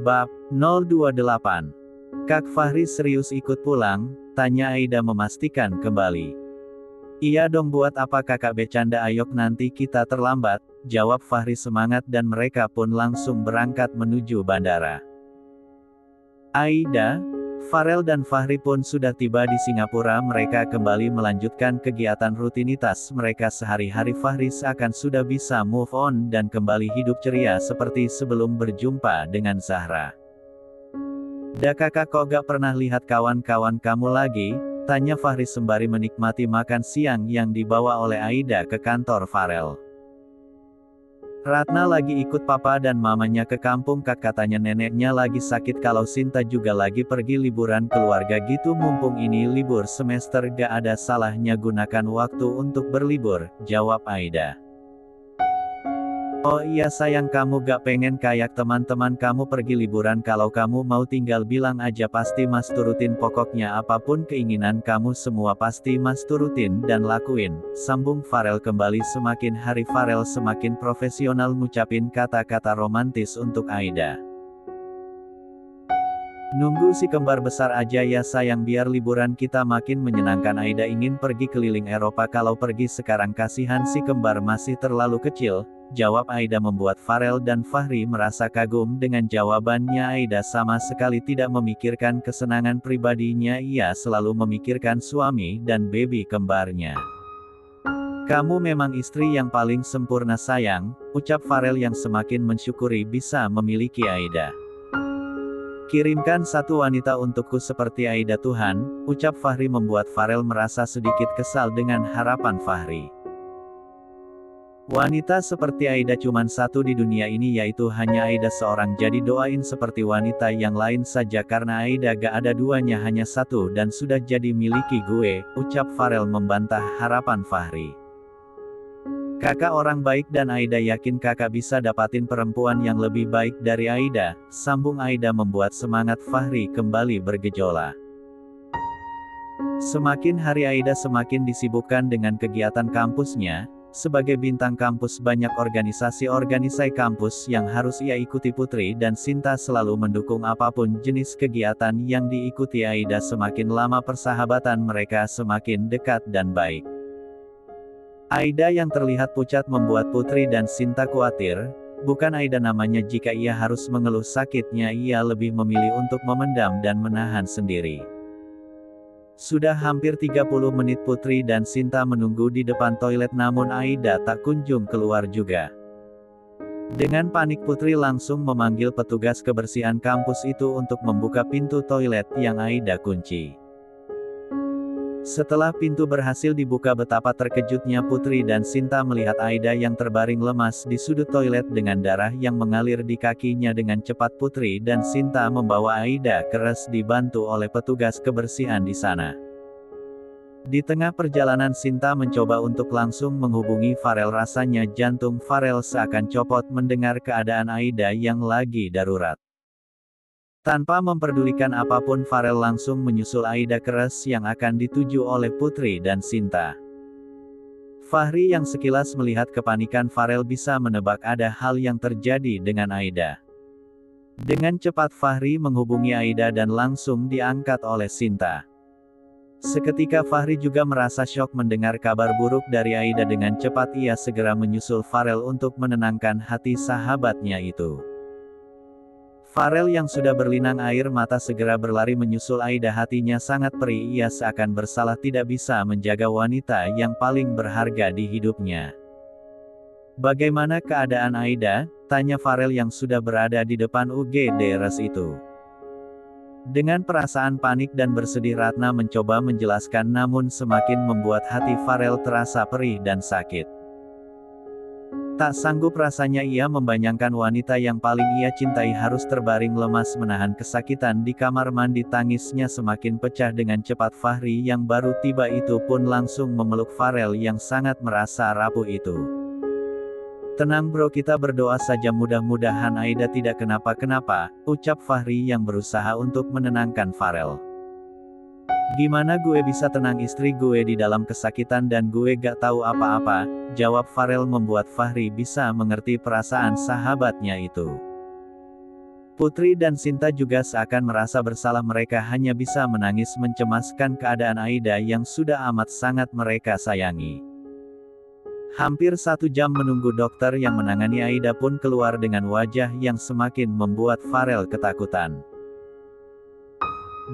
Bab 028. Kak Fahri serius ikut pulang? Tanya Aida memastikan kembali. Iya dong, buat apa kakak bercanda, ayok nanti kita terlambat, jawab Fahri semangat dan mereka pun langsung berangkat menuju bandara. Aida, Farel dan Fahri pun sudah tiba di Singapura. Mereka kembali melanjutkan kegiatan rutinitas mereka sehari-hari. Fahri seakan sudah bisa move on dan kembali hidup ceria seperti sebelum berjumpa dengan Zahra. Kakak kok gak pernah lihat kawan-kawan kamu lagi? Tanya Fahri sembari menikmati makan siang yang dibawa oleh Aida ke kantor Farel. Ratna lagi ikut papa dan mamanya ke kampung, Kak, katanya neneknya lagi sakit, kalau Sinta juga lagi pergi liburan keluarga gitu. Mumpung ini libur semester gak ada salahnya gunakan waktu untuk berlibur, jawab Aida. Oh iya sayang, kamu gak pengen kayak teman-teman kamu pergi liburan? Kalau kamu mau tinggal bilang aja, pasti Mas turutin, pokoknya apapun keinginan kamu semua pasti Mas turutin dan lakuin, sambung Farel. Kembali semakin hari Farel semakin profesional ngucapin kata-kata romantis untuk Aida. Nunggu si kembar besar aja ya sayang, biar liburan kita makin menyenangkan. Aida ingin pergi keliling Eropa. Kalau pergi sekarang kasihan si kembar masih terlalu kecil, jawab Aida, membuat Farel dan Fahri merasa kagum dengan jawabannya. Aida sama sekali tidak memikirkan kesenangan pribadinya, ia selalu memikirkan suami dan baby kembarnya. Kamu memang istri yang paling sempurna sayang, ucap Farel yang semakin mensyukuri bisa memiliki Aida. Kirimkan satu wanita untukku seperti Aida Tuhan, ucap Fahri, membuat Farel merasa sedikit kesal dengan harapan Fahri. Wanita seperti Aida cuman satu di dunia ini, yaitu hanya Aida seorang. Jadi doain seperti wanita yang lain saja, karena Aida gak ada duanya, hanya satu dan sudah jadi miliki gue, ucap Farel membantah harapan Fahri. Kakak orang baik dan Aida yakin kakak bisa dapatin perempuan yang lebih baik dari Aida, sambung Aida, membuat semangat Fahri kembali bergejolak. Semakin hari Aida semakin disibukkan dengan kegiatan kampusnya. Sebagai bintang kampus, banyak organisasi kampus yang harus ia ikuti. Putri dan Sinta selalu mendukung apapun jenis kegiatan yang diikuti Aida. Semakin lama persahabatan mereka semakin dekat dan baik. Aida yang terlihat pucat membuat Putri dan Sinta khawatir. Bukan Aida namanya, jika ia harus mengeluh sakitnya ia lebih memilih untuk memendam dan menahan sendiri. Sudah hampir 30 menit Putri dan Sinta menunggu di depan toilet, namun Aida tak kunjung keluar juga. Dengan panik Putri langsung memanggil petugas kebersihan kampus itu untuk membuka pintu toilet yang Aida kunci. Setelah pintu berhasil dibuka, betapa terkejutnya Putri dan Sinta melihat Aida yang terbaring lemas di sudut toilet dengan darah yang mengalir di kakinya. Dengan cepat Putri dan Sinta membawa Aida ke res dibantu oleh petugas kebersihan di sana. Di tengah perjalanan Sinta mencoba untuk langsung menghubungi Farel. Rasanya jantung Farel seakan copot mendengar keadaan Aida yang lagi darurat. Tanpa memperdulikan apapun, Farel langsung menyusul Aida ke res yang akan dituju oleh Putri dan Sinta. Fahri yang sekilas melihat kepanikan Farel bisa menebak ada hal yang terjadi dengan Aida. Dengan cepat Fahri menghubungi Aida dan langsung diangkat oleh Sinta. Seketika Fahri juga merasa syok mendengar kabar buruk dari Aida. Dengan cepat ia segera menyusul Farel untuk menenangkan hati sahabatnya itu. Farel yang sudah berlinang air mata segera berlari menyusul Aida. Hatinya sangat perih, ia seakan bersalah tidak bisa menjaga wanita yang paling berharga di hidupnya. Bagaimana keadaan Aida? Tanya Farel yang sudah berada di depan UGD res itu. Dengan perasaan panik dan bersedih Ratna mencoba menjelaskan, namun semakin membuat hati Farel terasa perih dan sakit. Tak sanggup rasanya ia membayangkan wanita yang paling ia cintai harus terbaring lemas menahan kesakitan di kamar mandi. Tangisnya semakin pecah. Dengan cepat Fahri yang baru tiba itu pun langsung memeluk Farel yang sangat merasa rapuh itu. Tenang bro, kita berdoa saja, mudah-mudahan Aida tidak kenapa-kenapa, ucap Fahri yang berusaha untuk menenangkan Farel. Gimana gue bisa tenang, istri gue di dalam kesakitan dan gue gak tahu apa-apa, jawab Farel, membuat Fahri bisa mengerti perasaan sahabatnya itu. Putri dan Sinta juga seakan merasa bersalah, mereka hanya bisa menangis mencemaskan keadaan Aida yang sudah amat sangat mereka sayangi. Hampir 1 jam menunggu, dokter yang menangani Aida pun keluar dengan wajah yang semakin membuat Farel ketakutan.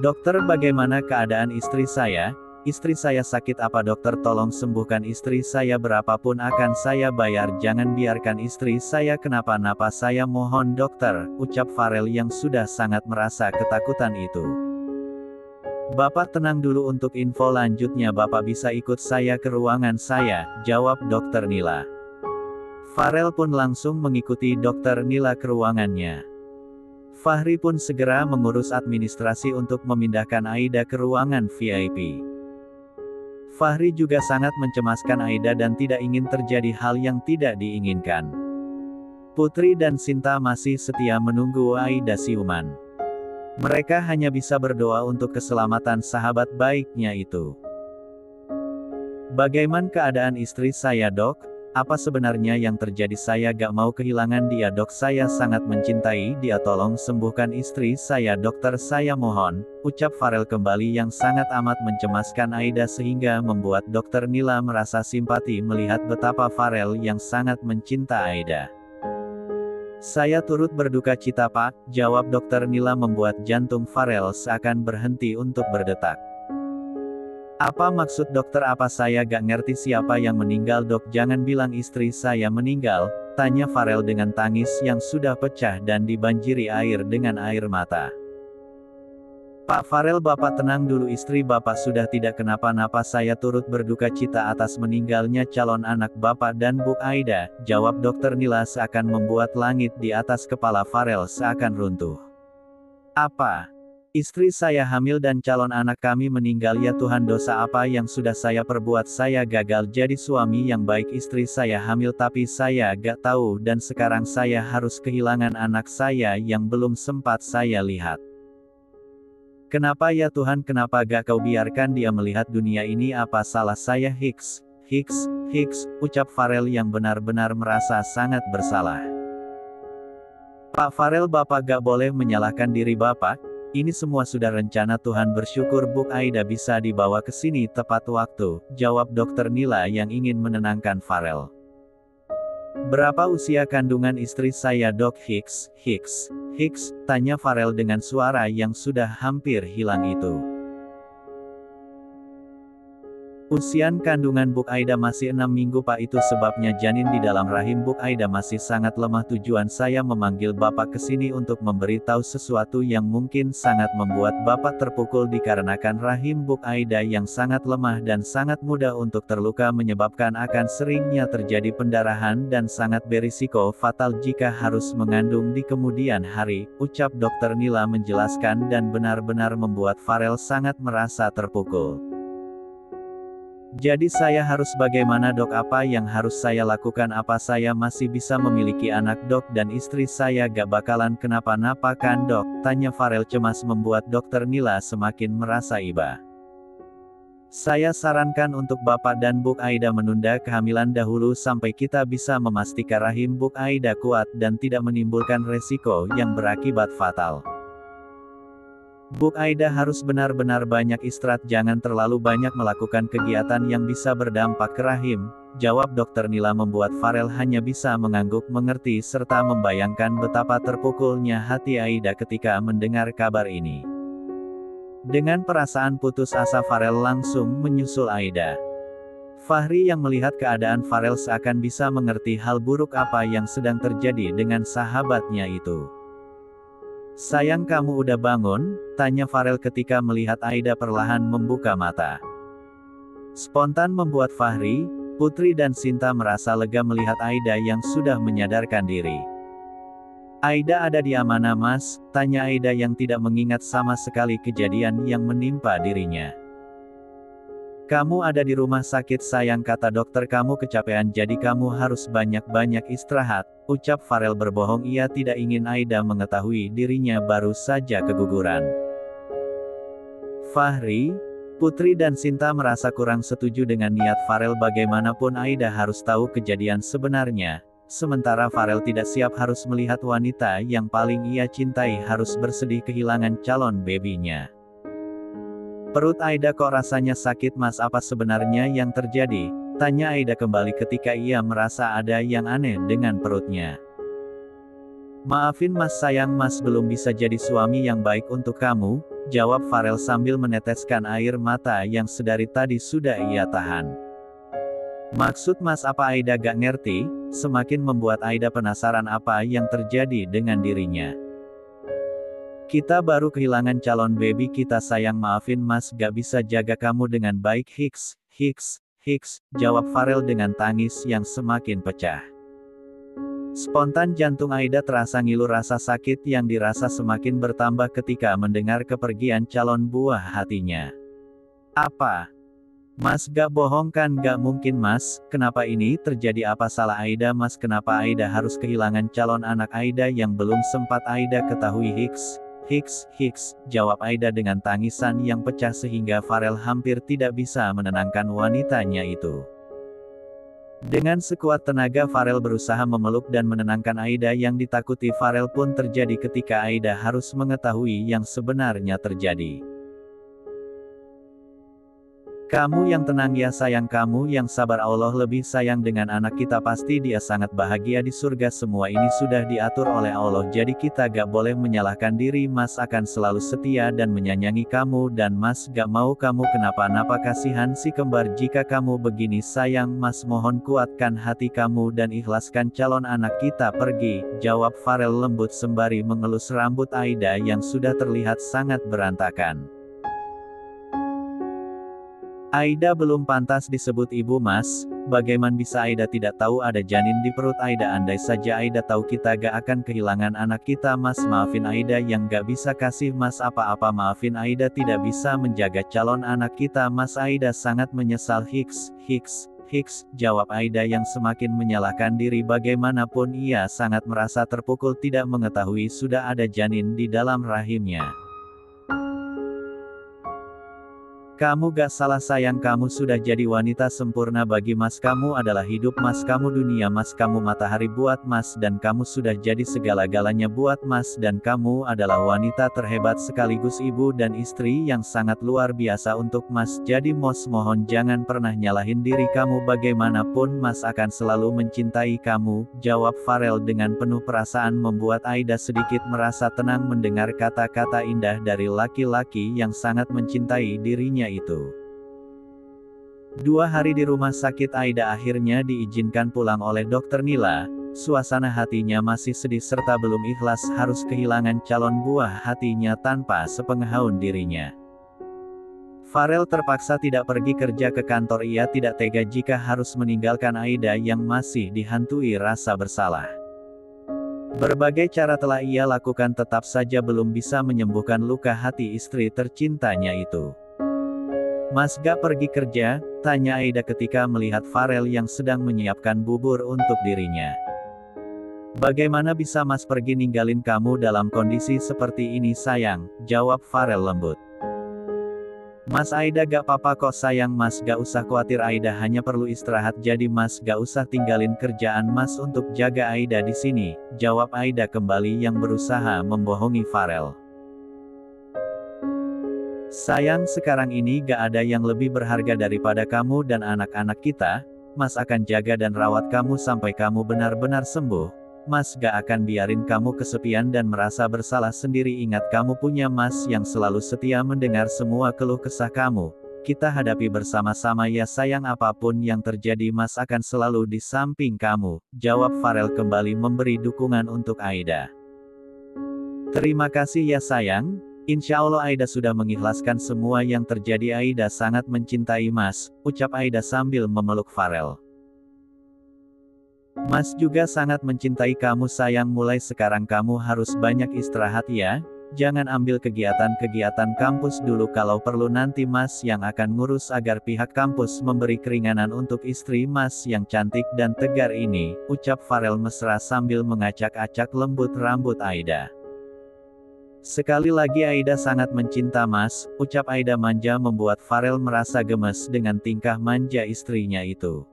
"Dokter, bagaimana keadaan istri saya? Istri saya sakit apa dokter? Tolong sembuhkan istri saya, berapapun akan saya bayar, jangan biarkan istri saya kenapa-napa, saya mohon dokter," ucap Farel yang sudah sangat merasa ketakutan itu. "Bapak tenang dulu, untuk info lanjutnya Bapak bisa ikut saya ke ruangan saya," jawab Dokter Nila. Farel pun langsung mengikuti Dokter Nila ke ruangannya. Fahri pun segera mengurus administrasi untuk memindahkan Aida ke ruangan VIP. Fahri juga sangat mencemaskan Aida dan tidak ingin terjadi hal yang tidak diinginkan. Putri dan Sinta masih setia menunggu Aida siuman. Mereka hanya bisa berdoa untuk keselamatan sahabat baiknya itu. "Bagaimana keadaan istri saya dok? Apa sebenarnya yang terjadi? Saya gak mau kehilangan dia dok, saya sangat mencintai dia, tolong sembuhkan istri saya dokter, saya mohon," ucap Farel kembali yang sangat amat mencemaskan Aida sehingga membuat Dokter Nila merasa simpati melihat betapa Farel yang sangat mencinta Aida. "Saya turut berduka cita Pak," jawab Dokter Nila membuat jantung Farel seakan berhenti untuk berdetak. "Apa maksud dokter? Apa saya gak ngerti siapa yang meninggal dok? Jangan bilang istri saya meninggal," tanya Farel dengan tangis yang sudah pecah dan dibanjiri air dengan air mata. "Pak Farel, Bapak tenang dulu, istri Bapak sudah tidak kenapa-napa, saya turut berduka cita atas meninggalnya calon anak Bapak dan Bu Aida," jawab Dokter Nila seakan membuat langit di atas kepala Farel seakan runtuh. "Apa? Istri saya hamil dan calon anak kami meninggal, ya Tuhan, dosa apa yang sudah saya perbuat? Saya gagal jadi suami yang baik, istri saya hamil tapi saya gak tahu dan sekarang saya harus kehilangan anak saya yang belum sempat saya lihat. Kenapa ya Tuhan, kenapa gak Kau biarkan dia melihat dunia ini? Apa salah saya? Hiks, ucap Farel yang benar-benar merasa sangat bersalah. "Pak Farel, Bapak gak boleh menyalahkan diri Bapak. Ini semua sudah rencana Tuhan, bersyukur Bu Aida bisa dibawa ke sini tepat waktu," jawab Dokter Nila yang ingin menenangkan Farel. "Berapa usia kandungan istri saya dok?" Hiks, tanya Farel dengan suara yang sudah hampir hilang itu. "Usian kandungan Bu Aida masih 6 minggu Pak, itu sebabnya janin di dalam rahim Bu Aida masih sangat lemah. Tujuan saya memanggil Bapak ke sini untuk memberitahu sesuatu yang mungkin sangat membuat Bapak terpukul dikarenakan rahim Bu Aida yang sangat lemah dan sangat mudah untuk terluka, menyebabkan akan seringnya terjadi pendarahan dan sangat berisiko fatal jika harus mengandung di kemudian hari," ucap Dokter Nila menjelaskan dan benar-benar membuat Farel sangat merasa terpukul. "Jadi saya harus bagaimana dok? Apa yang harus saya lakukan? Apa saya masih bisa memiliki anak dok? Dan istri saya gak bakalan kenapa-napa kan dok?" tanya Farel cemas membuat Dokter Nila semakin merasa iba. "Saya sarankan untuk Bapak dan Bu Aida menunda kehamilan dahulu sampai kita bisa memastikan rahim Bu Aida kuat dan tidak menimbulkan resiko yang berakibat fatal. Bu Aida harus benar-benar banyak istirahat, jangan terlalu banyak melakukan kegiatan yang bisa berdampak ke rahim," jawab Dokter Nila membuat Farel hanya bisa mengangguk mengerti serta membayangkan betapa terpukulnya hati Aida ketika mendengar kabar ini. Dengan perasaan putus asa Farel langsung menyusul Aida. Fahri yang melihat keadaan Farel seakan bisa mengerti hal buruk apa yang sedang terjadi dengan sahabatnya itu. "Sayang, kamu udah bangun?" tanya Farel ketika melihat Aida perlahan membuka mata. Spontan membuat Fahri, Putri dan Sinta merasa lega melihat Aida yang sudah menyadarkan diri. "Aida ada di mana Mas?" tanya Aida yang tidak mengingat sama sekali kejadian yang menimpa dirinya. "Kamu ada di rumah sakit sayang, kata dokter kamu kecapean jadi kamu harus banyak-banyak istirahat," ucap Farel berbohong, ia tidak ingin Aida mengetahui dirinya baru saja keguguran. Fahri, Putri dan Sinta merasa kurang setuju dengan niat Farel, bagaimanapun Aida harus tahu kejadian sebenarnya. sementara Farel tidak siap harus melihat wanita yang paling ia cintai harus bersedih kehilangan calon babynya. Perut Aida kok rasanya sakit mas, apa sebenarnya yang terjadi? Tanya Aida kembali ketika ia merasa ada yang aneh dengan perutnya. Maafin mas sayang, mas belum bisa jadi suami yang baik untuk kamu, jawab Farel sambil meneteskan air mata yang sedari tadi sudah ia tahan. Maksud mas apa? Aida gak ngerti, semakin membuat Aida penasaran apa yang terjadi dengan dirinya. Kita baru kehilangan calon baby kita sayang, maafin mas gak bisa jaga kamu dengan baik. Hiks, jawab Farel dengan tangis yang semakin pecah. Spontan jantung Aida terasa ngilu, rasa sakit yang dirasa semakin bertambah ketika mendengar kepergian calon buah hatinya. Apa? Mas gak bohong kan? Gak mungkin mas, kenapa ini terjadi? Apa salah Aida mas? Kenapa Aida harus kehilangan calon anak Aida yang belum sempat Aida ketahui? Hiks, jawab Aida dengan tangisan yang pecah sehingga Farel hampir tidak bisa menenangkan wanitanya itu. Dengan sekuat tenaga Farel berusaha memeluk dan menenangkan Aida. Yang ditakuti Farel pun terjadi ketika Aida harus mengetahui yang sebenarnya terjadi. Kamu yang tenang ya sayang, kamu yang sabar, Allah lebih sayang dengan anak kita, pasti dia sangat bahagia di surga. Semua ini sudah diatur oleh Allah, jadi kita gak boleh menyalahkan diri. Mas akan selalu setia dan menyayangi kamu, dan mas gak mau kamu kenapa-napa. Kasihan si kembar jika kamu begini sayang. Mas mohon kuatkan hati kamu dan ikhlaskan calon anak kita pergi, jawab Farel lembut sembari mengelus rambut Aida yang sudah terlihat sangat berantakan. Aida belum pantas disebut ibu mas, bagaimana bisa Aida tidak tahu ada janin di perut Aida? Andai saja Aida tahu, kita gak akan kehilangan anak kita mas. Maafin Aida yang gak bisa kasih mas apa-apa, maafin Aida tidak bisa menjaga calon anak kita mas. Aida sangat menyesal. Hiks, jawab Aida yang semakin menyalahkan diri. Bagaimanapun ia sangat merasa terpukul tidak mengetahui sudah ada janin di dalam rahimnya. Kamu gak salah sayang, kamu sudah jadi wanita sempurna bagi mas. Kamu adalah hidup mas, kamu dunia mas, kamu matahari buat mas, dan kamu sudah jadi segala-galanya buat mas, dan kamu adalah wanita terhebat sekaligus ibu dan istri yang sangat luar biasa untuk mas. Jadi mas mohon jangan pernah nyalahin diri kamu, bagaimanapun mas akan selalu mencintai kamu, jawab Farel dengan penuh perasaan, membuat Aida sedikit merasa tenang mendengar kata-kata indah dari laki-laki yang sangat mencintai dirinya itu. 2 hari di rumah sakit Aida akhirnya diizinkan pulang oleh dokter Nila. Suasana hatinya masih sedih serta belum ikhlas harus kehilangan calon buah hatinya tanpa sepengetahuan dirinya. Farel terpaksa tidak pergi kerja ke kantor. Ia tidak tega jika harus meninggalkan Aida yang masih dihantui rasa bersalah. Berbagai cara telah ia lakukan, tetap saja belum bisa menyembuhkan luka hati istri tercintanya itu. Mas gak pergi kerja? Tanya Aida ketika melihat Farel yang sedang menyiapkan bubur untuk dirinya. Bagaimana bisa mas pergi ninggalin kamu dalam kondisi seperti ini sayang, jawab Farel lembut. Mas Aida gak apa-apa kok sayang, mas gak usah khawatir, Aida hanya perlu istirahat, jadi mas gak usah tinggalin kerjaan mas untuk jaga Aida di sini, jawab Aida kembali yang berusaha membohongi Farel. Sayang, sekarang ini gak ada yang lebih berharga daripada kamu dan anak-anak kita. Mas akan jaga dan rawat kamu sampai kamu benar-benar sembuh. Mas gak akan biarin kamu kesepian dan merasa bersalah sendiri. Ingat, kamu punya mas yang selalu setia mendengar semua keluh kesah kamu. Kita hadapi bersama-sama ya sayang, apapun yang terjadi mas akan selalu di samping kamu, jawab Farel kembali memberi dukungan untuk Aida. Terima kasih ya sayang. Insya Allah Aida sudah mengikhlaskan semua yang terjadi. Aida sangat mencintai mas, ucap Aida sambil memeluk Farel. Mas juga sangat mencintai kamu sayang, mulai sekarang kamu harus banyak istirahat ya. Jangan ambil kegiatan-kegiatan kampus dulu, kalau perlu nanti mas yang akan ngurus agar pihak kampus memberi keringanan untuk istri mas yang cantik dan tegar ini, ucap Farel mesra sambil mengacak-acak lembut rambut Aida. Sekali lagi Aida sangat mencinta mas, ucap Aida manja membuat Farel merasa gemes dengan tingkah manja istrinya itu.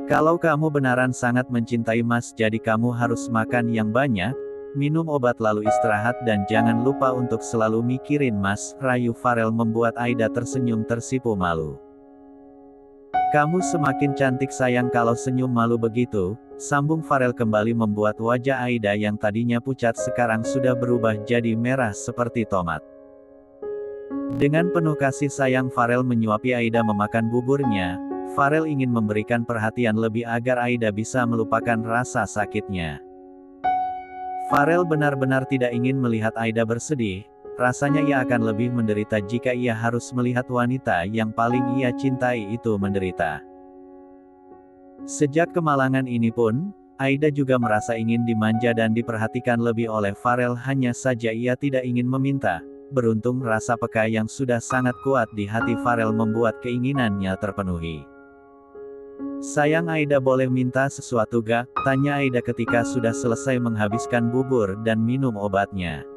Kalau kamu beneran sangat mencintai Mas, jadi kamu harus makan yang banyak, minum obat lalu istirahat dan jangan lupa untuk selalu mikirin Mas, rayu Farel membuat Aida tersenyum tersipu malu. Kamu semakin cantik sayang kalau senyum malu begitu, sambung Farel kembali membuat wajah Aida yang tadinya pucat sekarang sudah berubah jadi merah seperti tomat. Dengan penuh kasih sayang Farel menyuapi Aida memakan buburnya. Farel ingin memberikan perhatian lebih agar Aida bisa melupakan rasa sakitnya. Farel benar-benar tidak ingin melihat Aida bersedih, rasanya ia akan lebih menderita jika ia harus melihat wanita yang paling ia cintai itu menderita. Sejak kemalangan ini pun, Aida juga merasa ingin dimanja dan diperhatikan lebih oleh Farel, hanya saja ia tidak ingin meminta. Beruntung rasa peka yang sudah sangat kuat di hati Farel membuat keinginannya terpenuhi. Sayang Aida boleh minta sesuatu gak? Tanya Aida ketika sudah selesai menghabiskan bubur dan minum obatnya.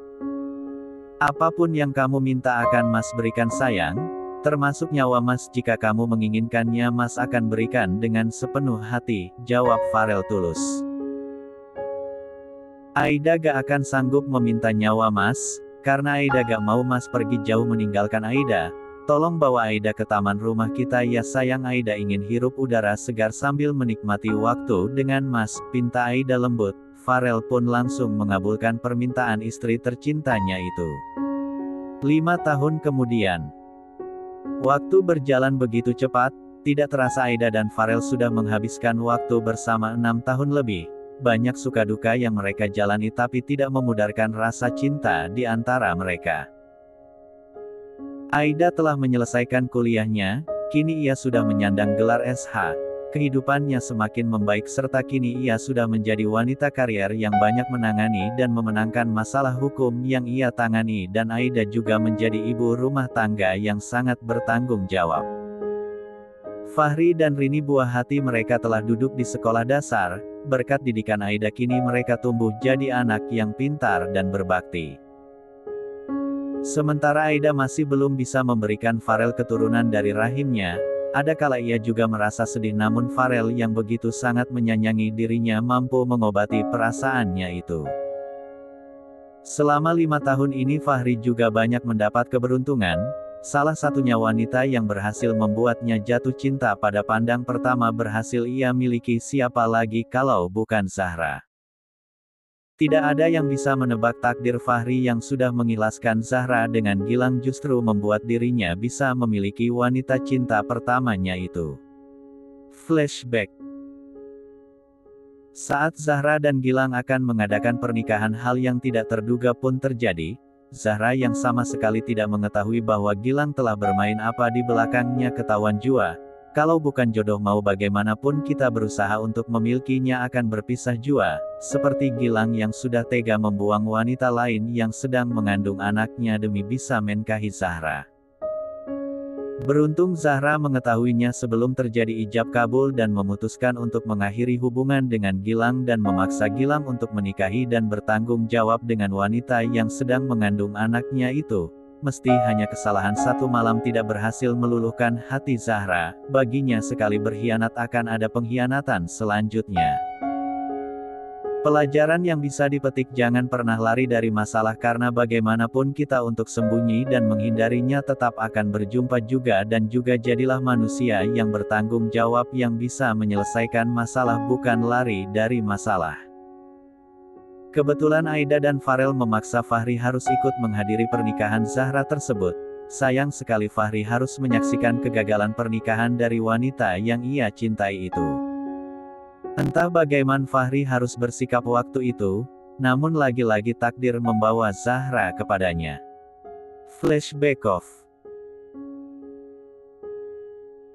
Apapun yang kamu minta akan Mas berikan sayang, termasuk nyawa Mas, jika kamu menginginkannya Mas akan berikan dengan sepenuh hati, jawab Farel tulus. Aida gak akan sanggup meminta nyawa Mas, karena Aida gak mau Mas pergi jauh meninggalkan Aida. Tolong bawa Aida ke taman rumah kita ya sayang. Aida ingin hirup udara segar sambil menikmati waktu dengan Mas, pinta Aida lembut. Farel pun langsung mengabulkan permintaan istri tercintanya itu. 5 tahun kemudian. Waktu berjalan begitu cepat, tidak terasa Aida dan Farel sudah menghabiskan waktu bersama 6 tahun lebih. Banyak suka duka yang mereka jalani tapi tidak memudarkan rasa cinta di antara mereka. Aida telah menyelesaikan kuliahnya, kini ia sudah menyandang gelar SH. Kehidupannya semakin membaik serta kini ia sudah menjadi wanita karier yang banyak menangani dan memenangkan masalah hukum yang ia tangani, dan Aida juga menjadi ibu rumah tangga yang sangat bertanggung jawab. Fahri dan Rini buah hati mereka telah duduk di sekolah dasar, berkat didikan Aida kini mereka tumbuh jadi anak yang pintar dan berbakti. Sementara Aida masih belum bisa memberikan Farel keturunan dari rahimnya, ada kala ia juga merasa sedih, namun Farel yang begitu sangat menyayangi dirinya mampu mengobati perasaannya itu. Selama 5 tahun ini Fahri juga banyak mendapat keberuntungan, salah satunya wanita yang berhasil membuatnya jatuh cinta pada pandang pertama berhasil ia miliki, siapa lagi kalau bukan Zahra. Tidak ada yang bisa menebak takdir Fahri yang sudah mengikhlaskan Zahra dengan Gilang justru membuat dirinya bisa memiliki wanita cinta pertamanya itu. Flashback. Saat Zahra dan Gilang akan mengadakan pernikahan, hal yang tidak terduga pun terjadi. Zahra yang sama sekali tidak mengetahui bahwa Gilang telah bermain apa di belakangnya ketahuan jua. Kalau bukan jodoh mau bagaimanapun kita berusaha untuk memilikinya akan berpisah jua, seperti Gilang yang sudah tega membuang wanita lain yang sedang mengandung anaknya demi bisa menikahi Zahra. Beruntung Zahra mengetahuinya sebelum terjadi ijab kabul dan memutuskan untuk mengakhiri hubungan dengan Gilang dan memaksa Gilang untuk menikahi dan bertanggung jawab dengan wanita yang sedang mengandung anaknya itu. Mesti hanya kesalahan satu malam tidak berhasil meluluhkan hati Zahra, baginya sekali berkhianat akan ada pengkhianatan selanjutnya. Pelajaran yang bisa dipetik: jangan pernah lari dari masalah karena bagaimanapun kita untuk sembunyi dan menghindarinya tetap akan berjumpa juga, dan juga jadilah manusia yang bertanggung jawab yang bisa menyelesaikan masalah bukan lari dari masalah. Kebetulan Aida dan Farel memaksa Fahri harus ikut menghadiri pernikahan Zahra tersebut. Sayang sekali Fahri harus menyaksikan kegagalan pernikahan dari wanita yang ia cintai itu. Entah bagaimana Fahri harus bersikap waktu itu, namun lagi-lagi takdir membawa Zahra kepadanya. Flashback of